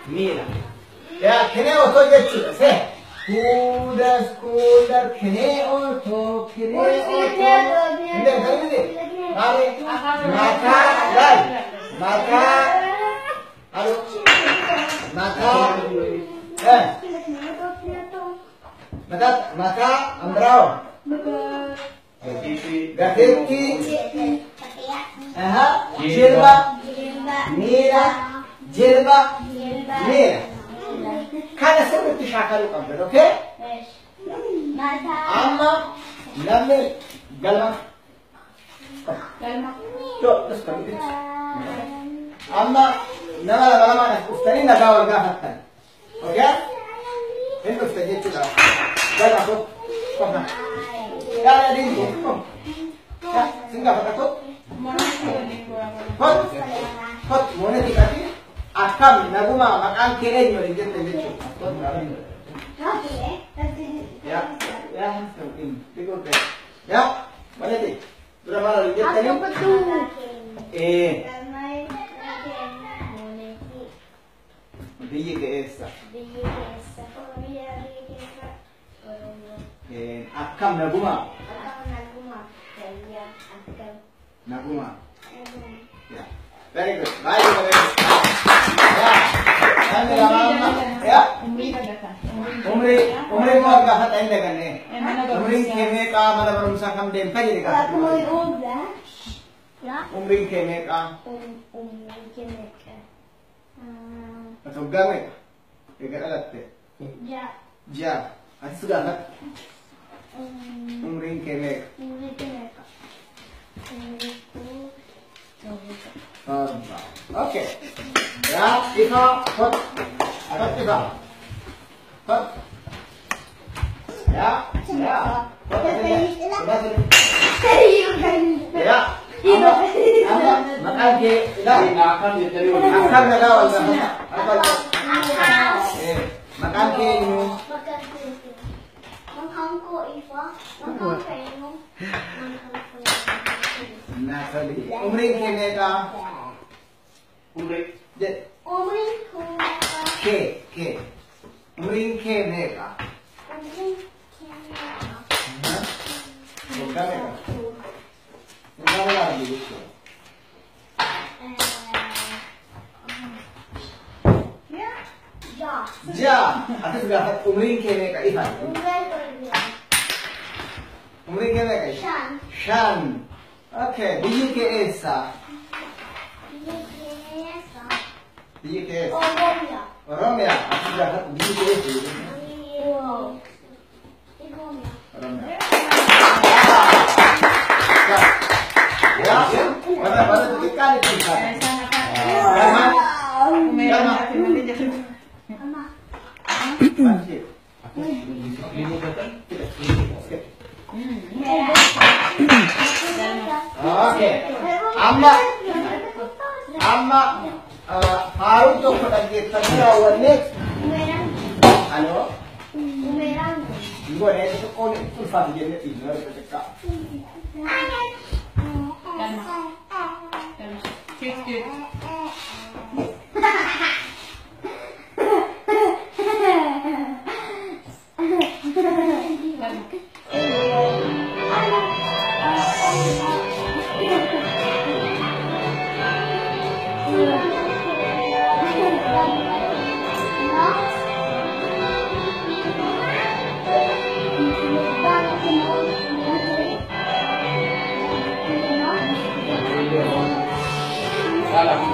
Miila. Yaa kenee otoo jechuudha see. Kuudar kenee otoo Hindi hindi. Maali mataa laal mataa halo mataa mataa ambrao gateetti jilba miila jilba miila kana sirriitti shaakaluu qabdan okay amma namni galma terus kami amma nama lama ustani naga warga hatan oke ini ustani juga dan aku pernah ya ada di sini ya singgah aku kot mana dikasih akam naguma makan keren jadi jadi ya mungkin ikut ya mana sih berapa lagi tadi Biji ke esa akam naguma ya very good baik ya umri mau agak hatain dengan nih umri keme ka mana baru sakam dem kaji dekat umri keme ka atau game dekat alat teh ja asal sudah kan umri keme oke ya kita hot ada kita hot ya makan ke akan makan ke umri kene ka umri kene ka Ja, ada sudah umri kene ka Ivan. Umri kene ka Shan. Oke, biji ke esa. Biji ke esa. Oromia. Ada sudah biji ke esa. Oromia. Ya, mana kita kita. Oke, amma Harun tuh pada kita awal next. Halo. Gue nih itu kau itu faham jadi ini harus cekak. Salah.